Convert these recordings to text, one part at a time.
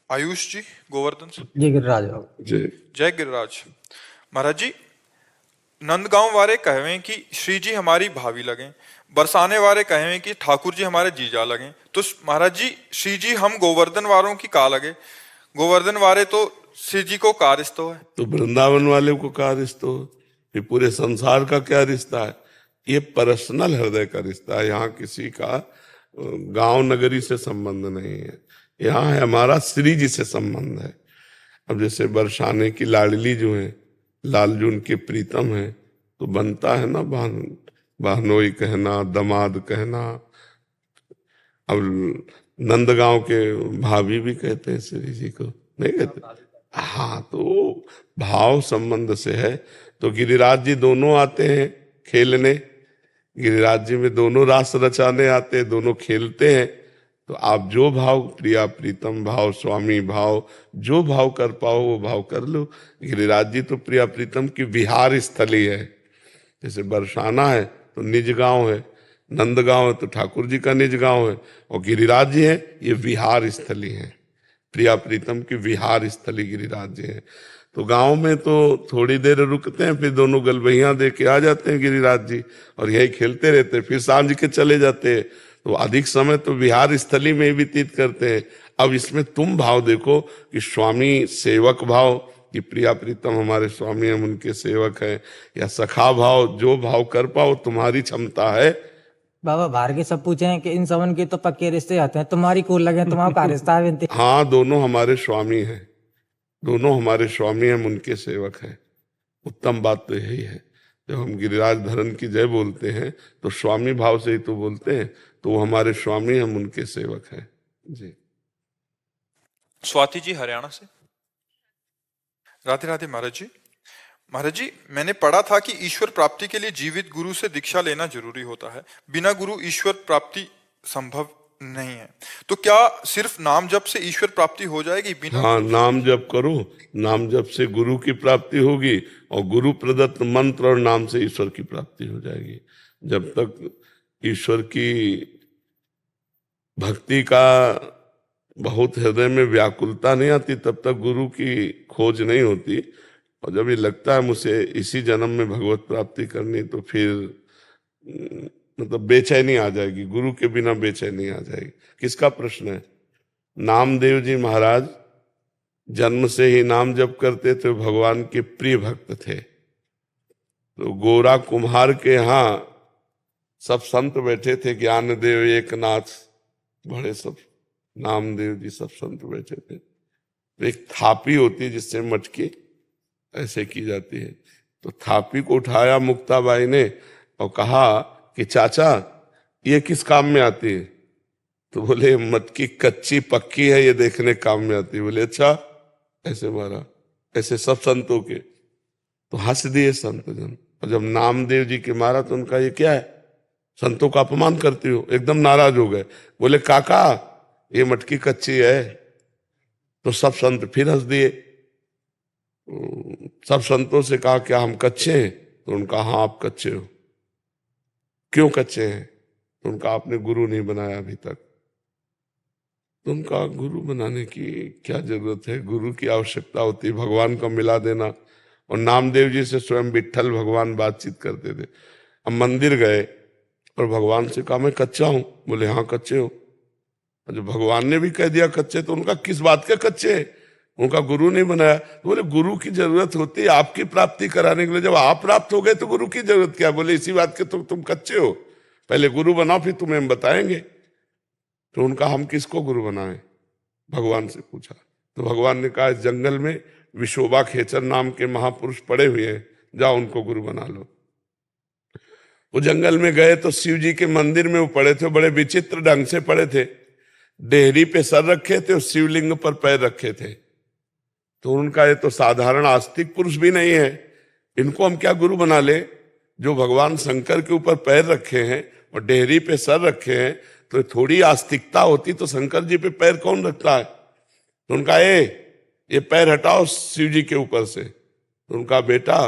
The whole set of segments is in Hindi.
आयुष जी, गोवर्धन से। जी गिरिराज बाबू। जय जय गिरिराज। महाराज जी, नंदगांव वाले कहें कि श्री जी हमारी भाभी लगें, बरसाने वाले कहें कि ठाकुर जी हमारे जीजा लगें, तो महाराज जी श्री जी हम गोवर्धन वालों की का लगे? गोवर्धन वाले तो श्री जी को का रिश्तो है? तो वृंदावन वाले को क्या रिश्ता हो? फिर पूरे संसार का क्या रिश्ता है? ये पर्सनल हृदय का रिश्ता है। यहाँ किसी का गांव नगरी से संबंध नहीं है। यहाँ है हमारा श्री जी से संबंध है। अब जैसे बरसाने की लाडली जो है, लालजू उनके प्रीतम है, तो बनता है ना बहनोई कहना, दमाद कहना। अब नंदगांव के भाभी भी कहते हैं श्री जी को, नहीं कहते? हाँ, तो भाव संबंध से है। तो गिरिराज जी दोनों आते हैं खेलने, गिरिराज जी में दोनों रास रचाने आते हैं, दोनों खेलते हैं। तो आप जो भाव, प्रिया प्रीतम भाव, स्वामी भाव, जो भाव कर पाओ वो भाव कर लो। गिरिराज जी तो प्रिया प्रीतम की विहार स्थली है। जैसे बरसाना है तो निज गांव है, नंदगांव है तो ठाकुर जी का निज गांव है, और गिरिराज जी है ये विहार स्थली है। प्रिया प्रीतम की विहार स्थली गिरिराज जी है। तो गांव में तो थोड़ी देर रुकते हैं, फिर दोनों गलबहियां दे के आ जाते हैं गिरिराज जी, और यही खेलते रहते हैं, फिर सांझ के चले जाते हैं। तो अधिक समय तो विहार स्थली में ही व्यतीत करते हैं। अब इसमें तुम भाव देखो कि स्वामी सेवक भाव, कि प्रिया प्रीतम हमारे स्वामी हम उनके सेवक हैं, या सखा भाव, जो भाव कर पाओ तुम्हारी क्षमता है। बाबा बाहर के सब पूछे हैं कि इन सबन के तो पक्के रिश्ते आते हैं, तुम्हारी को लगे तुम्हारा का रिश्ता है विनती। हाँ, दोनों हमारे स्वामी हैं, दोनों हमारे स्वामी हम उनके सेवक हैं। उत्तम बात तो यही है। जब हम गिरिराज धरन की जय बोलते हैं तो स्वामी भाव से ही तो बोलते हैं, तो वो हमारे स्वामी हम उनके सेवक हैं जी। स्वाति जी हरियाणा से। राधे राधे महाराज जी। महाराज जी, मैंने पढ़ा था कि ईश्वर प्राप्ति के लिए जीवित गुरु से दीक्षा लेना जरूरी होता है, बिना गुरु ईश्वर प्राप्ति संभव नहीं है। तो क्या सिर्फ नाम जप से ईश्वर प्राप्ति हो जाएगी बिना? हाँ, नाम जप करो, नाम जप से गुरु की प्राप्ति होगी, और गुरु प्रदत्त मंत्र और नाम से ईश्वर की प्राप्ति हो जाएगी। जब तक ईश्वर की भक्ति का बहुत हृदय में व्याकुलता नहीं आती, तब तक गुरु की खोज नहीं होती। और जब ये लगता है मुझे इसी जन्म में भगवत प्राप्ति करनी, तो फिर मतलब बेचैनी आ जाएगी, गुरु के बिना बेचैनी आ जाएगी। किसका प्रश्न है? नामदेव जी महाराज जन्म से ही नाम जप करते थे, भगवान के प्रिय भक्त थे। तो गोरा कुम्हार के यहाँ सब संत बैठे थे, ज्ञानदेव एकनाथ, बड़े सब नामदेव जी सब संत बैठे थे। तो एक थापी होती है जिससे मटकी ऐसे की जाती है, तो थापी को उठाया मुक्ताबाई ने और कहा कि चाचा ये किस काम में आती है? तो बोले मटकी कच्ची पक्की है, ये देखने काम में आती है। बोले अच्छा, ऐसे मारा, ऐसे सब संतों के। तो हंस दिए संत जन, और जब नामदेव जी के मारा तो उनका ये क्या है, संतों का अपमान करती हो, एकदम नाराज हो गए। बोले काका ये मटकी कच्ची है। तो सब संत फिर हंस दिए। सब संतों से कहा क्या हम कच्चे हैं? तो उनका हाँ आप कच्चे हो। क्यों कच्चे हैं? तो उनका आपने गुरु नहीं बनाया अभी तक। तो उनका गुरु बनाने की क्या जरूरत है? गुरु की आवश्यकता होती है भगवान को मिला देना। और नामदेव जी से स्वयं विट्ठल भगवान बातचीत करते थे। अब मंदिर गए और भगवान से कहा मैं कच्चा हूं। बोले हाँ कच्चे हो। और जब भगवान ने भी कह दिया कच्चे, तो उनका किस बात के कच्चे हैं? उनका गुरु नहीं बनाया। तो बोले गुरु की जरूरत होती है आपकी प्राप्ति कराने के लिए, जब आप प्राप्त हो गए तो गुरु की जरूरत क्या? बोले इसी बात के तो तुम कच्चे हो, पहले गुरु बनाओ फिर तुम्हें हम बताएंगे। तो उनका हम किसको गुरु बनाएं? भगवान से पूछा। तो भगवान ने कहा इस जंगल में विशोबा खेचर नाम के महापुरुष पड़े हुए हैं, जाओ उनको गुरु बना लो। वो जंगल में गए तो शिव जी के मंदिर में वो पड़े थे, बड़े विचित्र ढंग से पड़े थे। डेहरी पे सर रखे थे और शिवलिंग पर पैर रखे थे। तो उनका ये तो साधारण आस्तिक पुरुष भी नहीं है, इनको हम क्या गुरु बना ले? जो भगवान शंकर के ऊपर पैर रखे हैं और डेहरी पे सर रखे हैं, तो थोड़ी आस्तिकता होती तो शंकर जी पे पैर कौन रखता है? तो उनका ये पैर हटाओ शिव जी के ऊपर से। तो उनका बेटा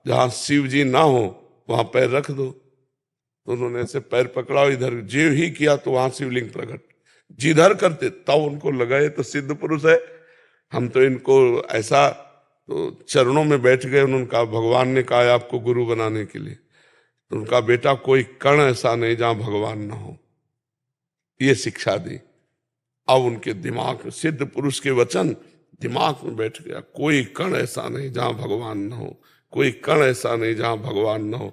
जहां शिव जी ना हो वहां पैर रख दो। तो उन्होंने ऐसे पैर पकड़ा, इधर जीव ही किया तो वहां शिवलिंग प्रकट। जिधर करते तब उनको लगा ये तो सिद्ध पुरुष है, हम तो इनको ऐसा तो चरणों में बैठ गए, उनका भगवान ने कहा है आपको गुरु बनाने के लिए, तो उनका बेटा कोई कण ऐसा नहीं जहां भगवान ना हो, ये शिक्षा दी। अब उनके दिमाग, सिद्ध पुरुष के वचन दिमाग में बैठ गया, कोई कण ऐसा नहीं जहां भगवान न हो, कोई कण ऐसा नहीं जहां भगवान न हो।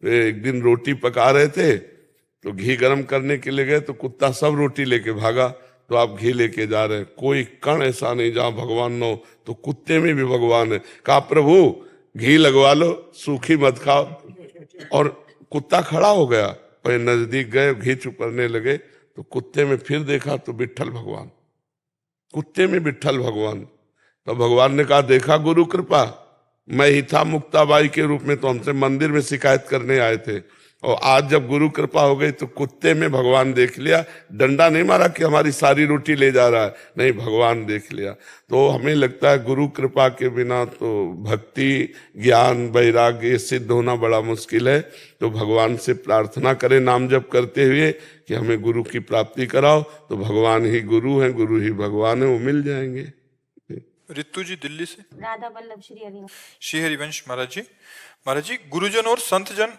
वे एक दिन रोटी पका रहे थे तो घी गर्म करने के लिए गए तो कुत्ता सब रोटी लेके भागा, तो आप घी लेके जा रहे हैं, कोई कण ऐसा नहीं जहां भगवान न हो, तो कुत्ते में भी भगवान है। कहा प्रभु घी लगवा लो, सूखी मत खाओ। और कुत्ता खड़ा हो गया, और नजदीक गए, घी चुपरने लगे, तो कुत्ते में फिर देखा तो विट्ठल भगवान, कुत्ते में विट्ठल भगवान। तो भगवान ने कहा देखा गुरु कृपा, मैं ही था मुक्ताबाई के रूप में, तो हमसे मंदिर में शिकायत करने आए थे, और आज जब गुरु कृपा हो गई तो कुत्ते में भगवान देख लिया। डंडा नहीं मारा कि हमारी सारी रोटी ले जा रहा है, नहीं, भगवान देख लिया। तो हमें लगता है गुरु कृपा के बिना तो भक्ति, ज्ञान, वैराग्य सिद्ध होना बड़ा मुश्किल है। तो भगवान से प्रार्थना करें नाम जप करते हुए कि हमें गुरु की प्राप्ति कराओ, तो भगवान ही गुरु है, गुरु ही भगवान है, वो मिल जाएंगे। रितु जी दिल्ली से। राधा वल्लभ श्री हरिवंश। श्री हरिवंश महाराज जी गुरुजन और संत जन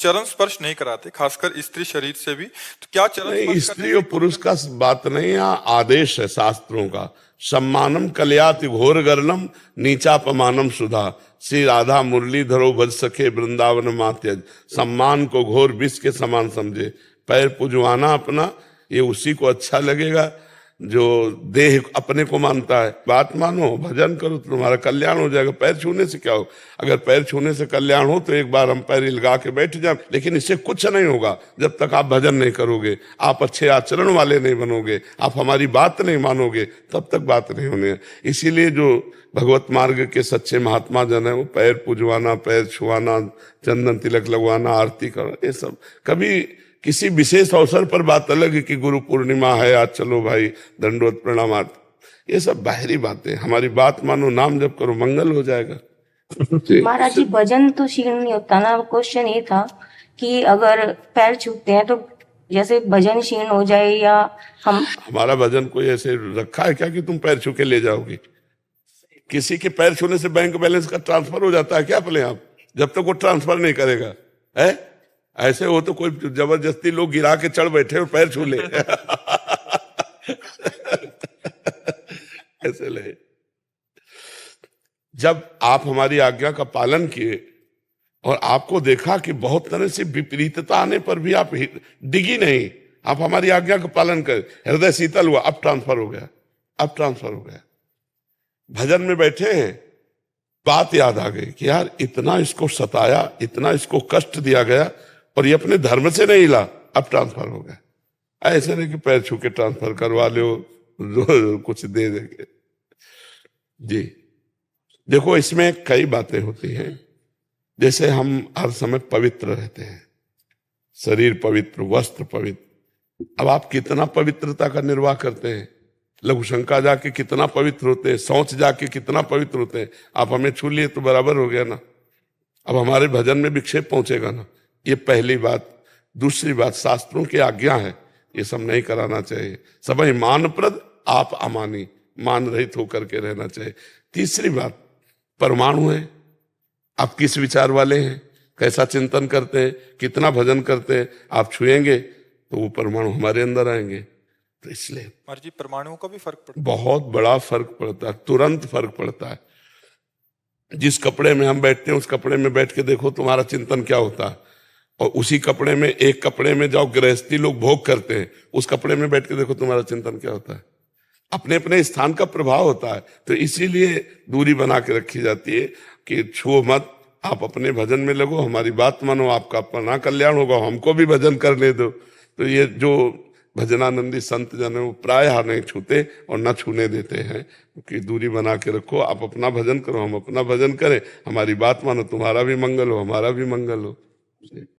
चरण स्पर्श नहीं कराते, खासकर स्त्री शरीर से भी, तो क्या चरण नहीं, स्पर्श स्त्री और पुरुष का बात नहीं, यहाँ आदेश है शास्त्रों का। सम्मानम कल्याति घोर गर्लम नीचापमानम सुधा, श्री राधा मुरलीधरो भज सखे वृंदावन मात्यज। सम्मान को घोर विष के समान समझे, पैर पुजवाना अपना, ये उसी को अच्छा लगेगा जो देह अपने को मानता है। बात मानो, भजन करो तो तुम्हारा कल्याण हो जाएगा। पैर छूने से क्या हो? अगर पैर छूने से कल्याण हो तो एक बार हम पैर लगा के बैठ जाए, लेकिन इससे कुछ नहीं होगा जब तक आप भजन नहीं करोगे, आप अच्छे आचरण वाले नहीं बनोगे, आप हमारी बात नहीं मानोगे, तब तक बात नहीं होने है। इसीलिए जो भगवत मार्ग के सच्चे महात्मा जन है, वो पैर पुजवाना, पैर छुआना, चंदन तिलक लगवाना, आरती करना, ये सब कभी किसी विशेष अवसर पर बात अलग है कि गुरु पूर्णिमा है आज चलो भाई दंडवत प्रणाम, ये सब बाहरी बातें। हमारी बात मानो, नाम जप करो, मंगल हो जाएगा। महाराज जी भजन तो शीघ्र नहीं होता ना। क्वेश्चन ये था कि अगर पैर छूते हैं तो जैसे भजन क्षीण हो जाए, या हमारा भजन कोई ऐसे रखा है क्या कि तुम पैर छू के ले जाओगे? किसी के पैर छूने से बैंक बैलेंस का ट्रांसफर हो जाता है क्या अपने आप? जब तक वो ट्रांसफर नहीं करेगा है, ऐसे हो तो कोई जबरदस्ती लोग गिरा के चढ़ बैठे और पैर छू ले ऐसे ले। जब आप हमारी आज्ञा का पालन किए और आपको देखा कि बहुत तरह से विपरीतता आने पर भी आप डिगी नहीं, आप हमारी आज्ञा का पालन कर, हृदय शीतल हुआ, अब ट्रांसफर हो गया, अब ट्रांसफर हो गया। भजन में बैठे हैं, बात याद आ गई कि यार इतना इसको सताया, इतना इसको कष्ट दिया गया और ये अपने धर्म से नहीं हिला, अब ट्रांसफर हो गया। ऐसे नहीं कि पैर छू के ट्रांसफर करवा लो, कुछ दे देंगे जी। देखो इसमें कई बातें होती हैं। जैसे हम हर समय पवित्र रहते हैं, शरीर पवित्र, वस्त्र पवित्र। अब आप कितना पवित्रता का निर्वाह करते हैं? लघुशंका जाके कितना पवित्र होते हैं, शौच जाके कितना पवित्र होते हैं। आप हमें छू लिए तो बराबर हो गया ना। अब हमारे भजन में विक्षेप पहुंचेगा ना, ये पहली बात। दूसरी बात, शास्त्रों की आज्ञा है, ये सब नहीं कराना चाहिए। सब मानप्रद, आप अमानी, मान रहित होकर के रहना चाहिए। तीसरी बात, परमाणु है, आप किस विचार वाले हैं, कैसा चिंतन करते हैं, कितना भजन करते हैं, आप छुएंगे तो वो परमाणु हमारे अंदर आएंगे। तो इसलिए महाराज जी परमाणुओं का भी फर्क पड़ता है, बहुत बड़ा फर्क पड़ता है, तुरंत फर्क पड़ता है। जिस कपड़े में हम बैठते हैं उस कपड़े में बैठ के देखो तुम्हारा चिंतन क्या होता है, और उसी कपड़े में, एक कपड़े में जाओ गृहस्थी लोग भोग करते हैं, उस कपड़े में बैठ के देखो तुम्हारा चिंतन क्या होता है। अपने अपने स्थान का प्रभाव होता है। तो इसीलिए दूरी बना के रखी जाती है कि छुओ मत, आप अपने भजन में लगो, हमारी बात मानो, आपका अपना कल्याण होगा, हमको भी भजन करने दो। तो ये जो भजनानंदी संत जन है वो प्रायः नहीं छूते और न छूने देते हैं, क्योंकि दूरी बना के रखो, आप अपना भजन करो, हम अपना भजन करें, हमारी बात मानो, तुम्हारा भी मंगल हो, हमारा भी मंगल हो।